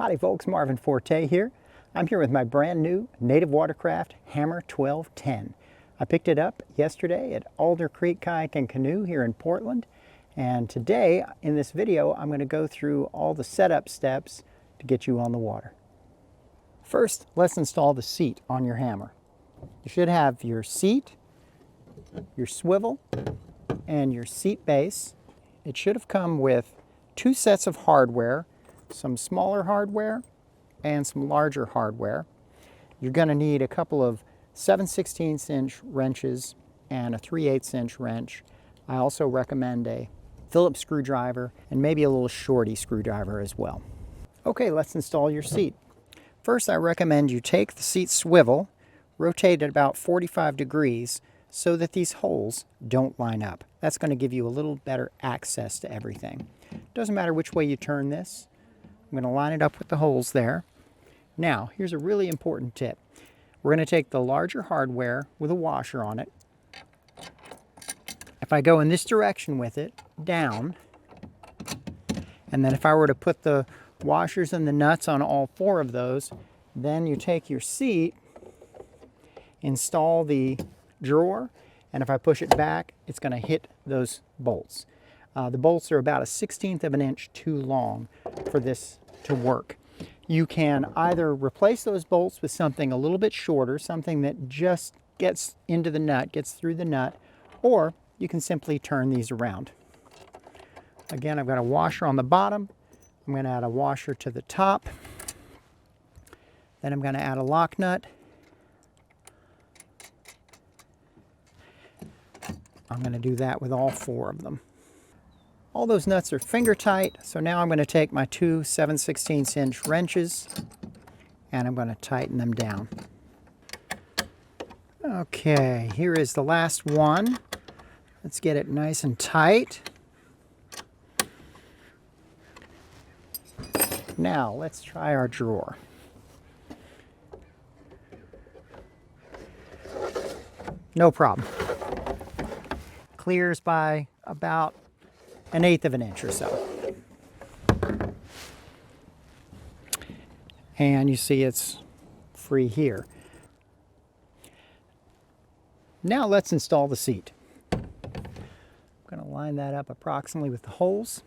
Howdy folks, Marvin Forte here. I'm here with my brand new Native Watercraft Hammer 1210. I picked it up yesterday at Alder Creek Kayak and Canoe here in Portland. And today, in this video, I'm going to go through all the setup steps to get you on the water. First, let's install the seat on your hammer. You should have your seat, your swivel, and your seat base. It should have come with 2 sets of hardware, some smaller hardware and some larger hardware. You're going to need a couple of 7/16 inch wrenches and a 3/8 inch wrench. I also recommend a Phillips screwdriver and maybe a little shorty screwdriver as well. Okay, let's install your seat. First, I recommend you take the seat swivel, rotate it about 45 degrees so that these holes don't line up. That's going to give you a little better access to everything. Doesn't matter which way you turn this. I'm going to line it up with the holes there. Now, here's a really important tip. We're going to take the larger hardware with a washer on it. If I go in this direction with it, down, and then if I were to put the washers and the nuts on all 4 of those, then you take your seat, install the drawer, and if I push it back, it's going to hit those bolts. The bolts are about 1/16 of an inch too long for this to work. You can either replace those bolts with something a little bit shorter, something that just gets into the nut, gets through the nut, or you can simply turn these around. Again, I've got a washer on the bottom. I'm going to add a washer to the top. Then I'm going to add a lock nut. I'm going to do that with all 4 of them. All those nuts are finger tight, so now I'm going to take my 2 7/16 inch wrenches and I'm going to tighten them down. Okay, here is the last one. Let's get it nice and tight. Now, let's try our drawer. No problem. Clears by about 1/8 of an inch or so. And you see it's free here. Now let's install the seat. I'm going to line that up approximately with the holes.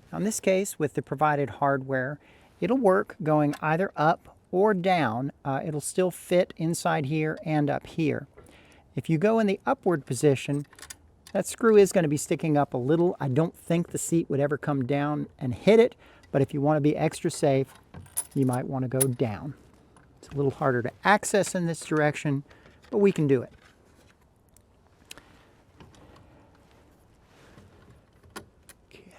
Now in this case, with the provided hardware, it'll work going either up or down. It'll still fit inside here and up here. If you go in the upward position, that screw is going to be sticking up a little. I don't think the seat would ever come down and hit it, but if you want to be extra safe, you might want to go down. It's a little harder to access in this direction, but we can do it. Okay.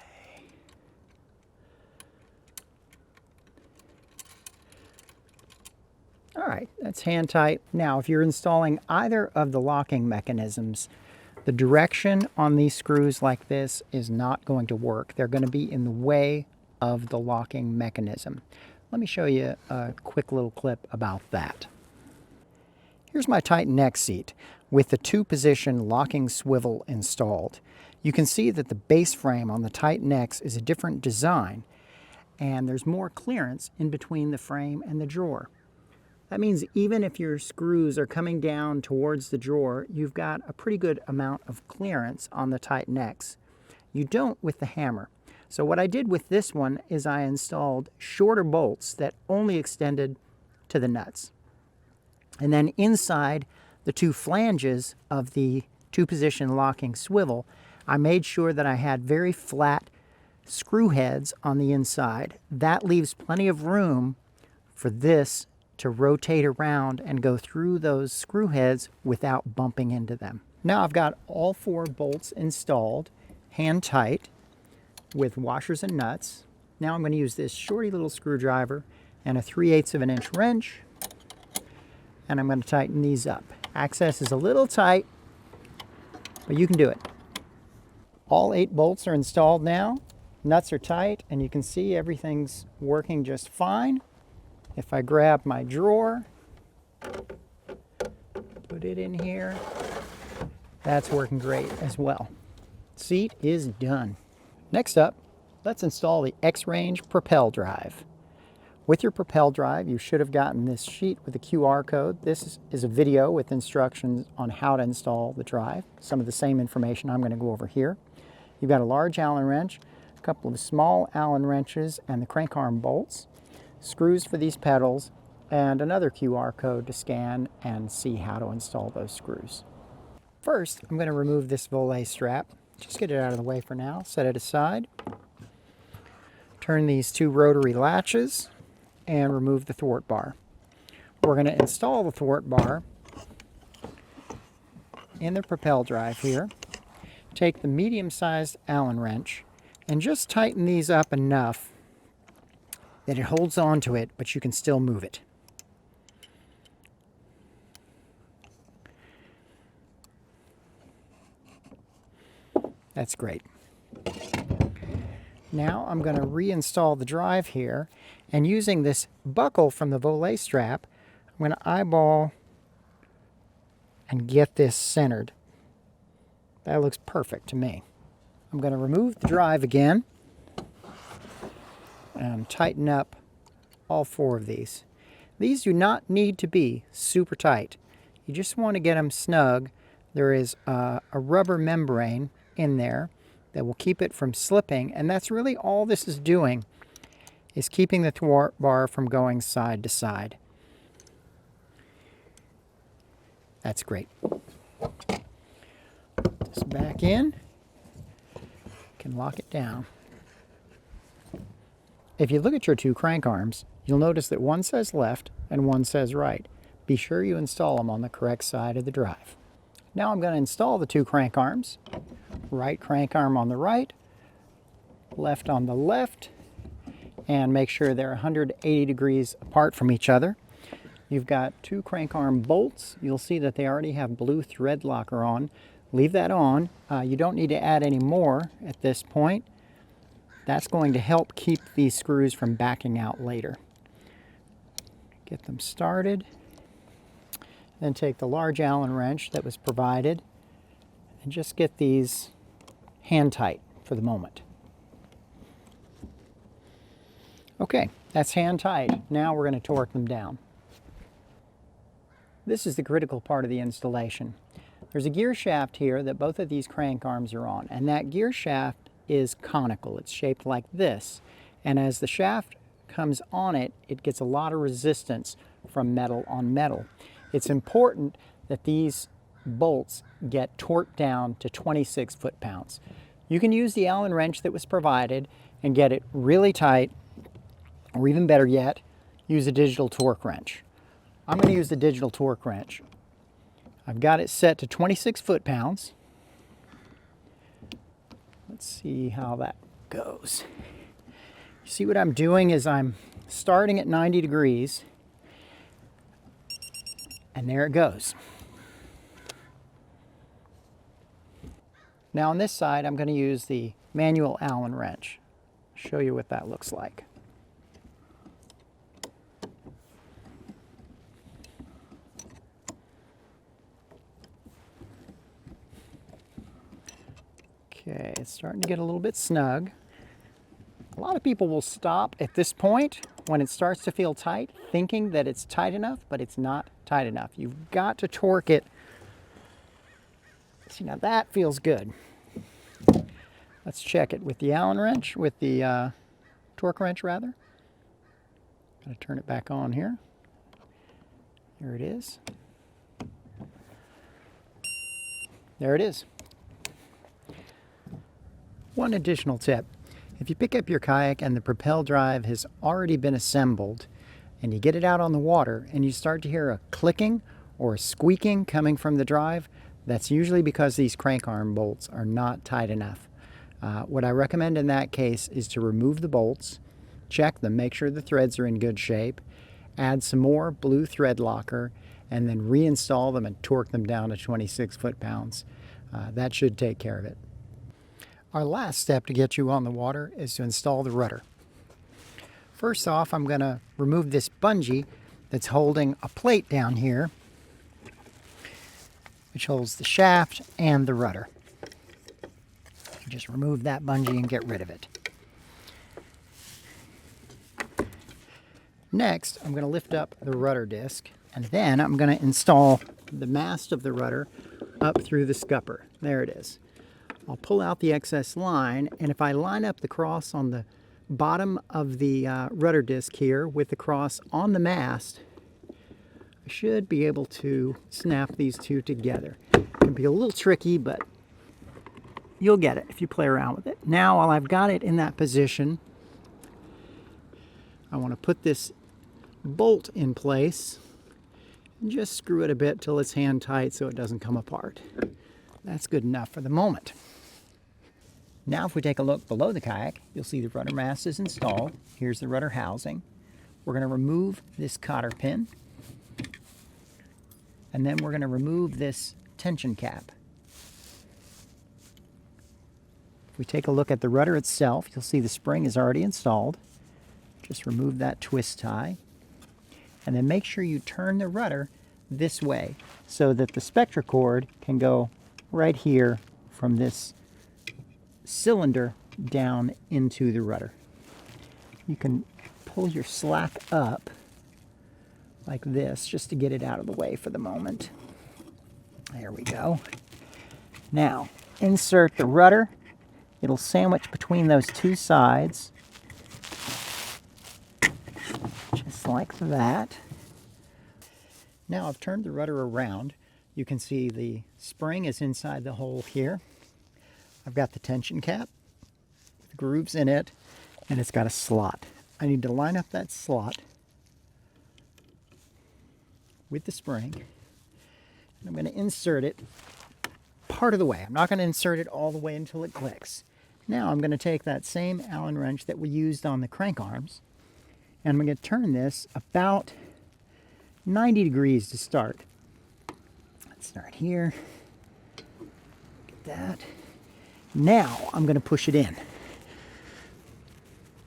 All right, that's hand tight. Now, if you're installing either of the locking mechanisms, the direction on these screws like this is not going to work. They're going to be in the way of the locking mechanism. Let me show you a quick little clip about that. Here's my Titan X seat with the 2-position locking swivel installed. You can see that the base frame on the Titan X is a different design, and there's more clearance in between the frame and the drawer. That means even if your screws are coming down towards the drawer, you've got a pretty good amount of clearance on the Titan X. You don't with the hammer. So what I did with this one is I installed shorter bolts that only extended to the nuts. And then inside the 2 flanges of the 2-position locking swivel, I made sure that I had very flat screw heads on the inside. That leaves plenty of room for this to rotate around and go through those screw heads without bumping into them. Now I've got all 4 bolts installed, hand tight, with washers and nuts. Now I'm going to use this shorty little screwdriver and a 3/8 of an inch wrench, and I'm going to tighten these up. Access is a little tight, but you can do it. All 8 bolts are installed now. Nuts are tight, and you can see everything's working just fine. If I grab my drawer, put it in here, that's working great as well. Seat is done. Next up, let's install the X-Range Propel Drive. With your Propel Drive, you should have gotten this sheet with a QR code. This is a video with instructions on how to install the drive. Some of the same information I'm going to go over here. You've got a large Allen wrench, a couple of small Allen wrenches, and the crankarm bolts, screws for these pedals, and another QR code to scan and see how to install those screws. First, I'm going to remove this volet strap. Just get it out of the way for now. Set it aside. Turn these two rotary latches and remove the thwart bar. We're going to install the thwart bar in the Propel Drive here. Take the medium-sized Allen wrench and just tighten these up enough that it holds on to it, but you can still move it. That's great. Now I'm going to reinstall the drive here, and using this buckle from the volet strap, I'm going to eyeball and get this centered. That looks perfect to me. I'm going to remove the drive again and tighten up all four of these. These do not need to be super tight. You just want to get them snug. There is a rubber membrane in there that will keep it from slipping, and that's really all this is doing, is keeping the thwart bar from going side to side. That's great. Put this back in. Can lock it down. If you look at your two crank arms, you'll notice that one says left and one says right. Be sure you install them on the correct side of the drive. Now I'm going to install the two crank arms. Right crank arm on the right, left on the left, and make sure they're 180 degrees apart from each other. You've got two crank arm bolts. You'll see that they already have blue thread locker on. Leave that on. You don't need to add any more at this point. That's going to help keep these screws from backing out later. Get them started. Then take the large Allen wrench that was provided and just get these hand tight for the moment. Okay, that's hand tight. Now we're going to torque them down. This is the critical part of the installation. There's a gear shaft here that both of these crank arms are on, and that gear shaft is conical. It's shaped like this, and as the shaft comes on it, it gets a lot of resistance from metal on metal. It's important that these bolts get torqued down to 26 foot-pounds. You can use the Allen wrench that was provided and get it really tight, or even better yet, use a digital torque wrench. I'm going to use the digital torque wrench. I've got it set to 26 foot-pounds. Let's see how that goes. You see what I'm doing is I'm starting at 90 degrees, and there it goes. Now on this side, I'm going to use the manual Allen wrench. Show you what that looks like. Okay, it's starting to get a little bit snug. A lot of people will stop at this point when it starts to feel tight, thinking that it's tight enough, but it's not tight enough. You've got to torque it. See, now that feels good. Let's check it with the Allen wrench, with the torque wrench rather. Gotta turn it back on here. There it is. There it is. One additional tip. If you pick up your kayak and the Propel Drive has already been assembled, and you get it out on the water and you start to hear a clicking or a squeaking coming from the drive, that's usually because these crank arm bolts are not tight enough. What I recommend in that case is to remove the bolts, check them, make sure the threads are in good shape, add some more blue thread locker, and then reinstall them and torque them down to 26 foot-pounds. That should take care of it. Our last step to get you on the water is to install the rudder. First off, I'm going to remove this bungee that's holding a plate down here, which holds the shaft and the rudder. You just remove that bungee and get rid of it. Next, I'm going to lift up the rudder disc, and then I'm going to install the mast of the rudder up through the scupper. There it is. I'll pull out the excess line, and if I line up the cross on the bottom of the rudder disc here with the cross on the mast, I should be able to snap these two together. It can be a little tricky, but you'll get it if you play around with it. Now, while I've got it in that position, I want to put this bolt in place and just screw it a bit till it's hand tight so it doesn't come apart. That's good enough for the moment. Now if we take a look below the kayak, you'll see the rudder mast is installed. Here's the rudder housing. We're going to remove this cotter pin, and then we're going to remove this tension cap. If we take a look at the rudder itself, you'll see the spring is already installed. Just remove that twist tie. And then make sure you turn the rudder this way so that the spectra cord can go right here from this cylinder down into the rudder. You can pull your slack up like this just to get it out of the way for the moment. There we go. Now, insert the rudder. It'll sandwich between those two sides. Just like that. Now I've turned the rudder around. You can see the spring is inside the hole here. I've got the tension cap with grooves in it, and it's got a slot. I need to line up that slot with the spring, and I'm going to insert it part of the way. I'm not going to insert it all the way until it clicks. Now I'm going to take that same Allen wrench that we used on the crank arms, and I'm going to turn this about 90 degrees to start. Let's start here. Get that. Now I'm going to push it in.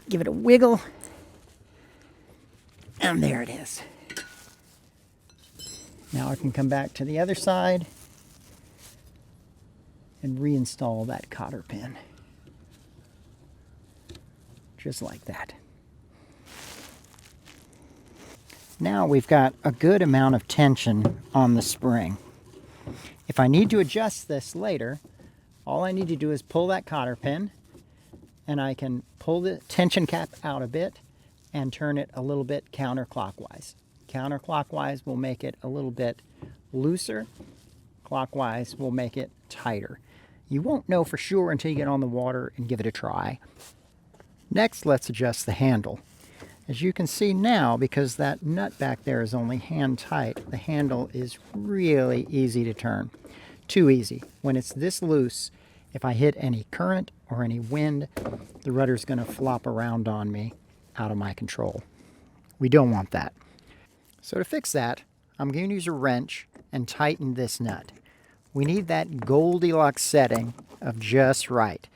Give it a wiggle. And there it is. Now I can come back to the other side and reinstall that cotter pin. Just like that. Now we've got a good amount of tension on the spring. If I need to adjust this later, all I need to do is pull that cotter pin, and I can pull the tension cap out a bit and turn it a little bit counterclockwise. Counterclockwise will make it a little bit looser. Clockwise will make it tighter. You won't know for sure until you get on the water and give it a try. Next, let's adjust the handle. As you can see now, because that nut back there is only hand tight, the handle is really easy to turn. Too easy. When it's this loose, if I hit any current or any wind, the rudder's going to flop around on me out of my control. We don't want that. So to fix that, I'm going to use a wrench and tighten this nut. We need that Goldilocks setting of just right.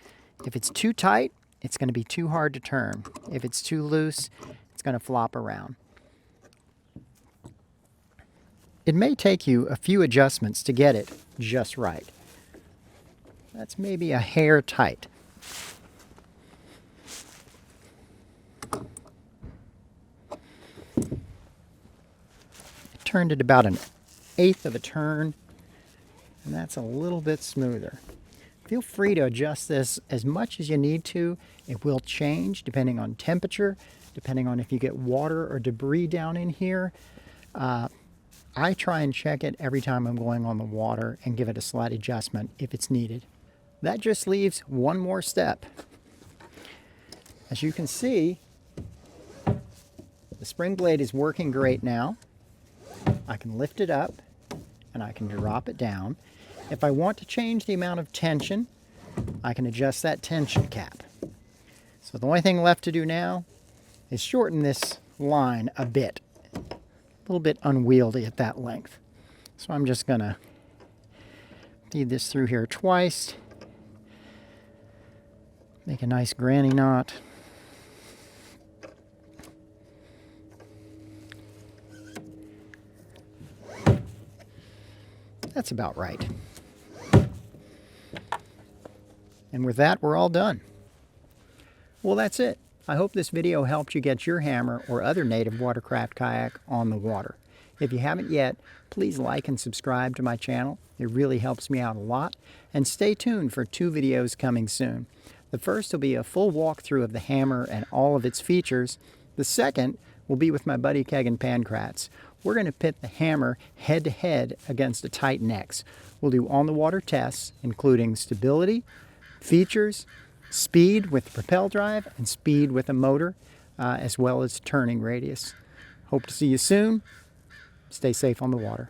If it's too tight, it's going to be too hard to turn. If it's too loose, it's going to flop around. It may take you a few adjustments to get it just right. That's maybe a hair tight. I turned it about 1/8 of a turn, and that's a little bit smoother. Feel free to adjust this as much as you need to. It will change depending on temperature, depending on if you get water or debris down in here. I try and check it every time I'm going on the water and give it a slight adjustment if it's needed. That just leaves one more step. As you can see, the spring blade is working great now. I can lift it up and I can drop it down. If I want to change the amount of tension, I can adjust that tension cap. So the only thing left to do now is shorten this line a bit. A little bit unwieldy at that length. So I'm just going to feed this through here twice. Make a nice granny knot. That's about right. And with that, we're all done. Well, that's it. I hope this video helped you get your hammer or other native watercraft kayak on the water. If you haven't yet, please like and subscribe to my channel. It really helps me out a lot. And stay tuned for 2 videos coming soon. The first will be a full walkthrough of the hammer and all of its features. The second will be with my buddy Kegan Pankratz. We're going to pit the hammer head-to-head against a Titan X. We'll do on-the-water tests, including stability, features, speed with the Propel Drive, and speed with a motor, as well as turning radius. Hope to see you soon. Stay safe on the water.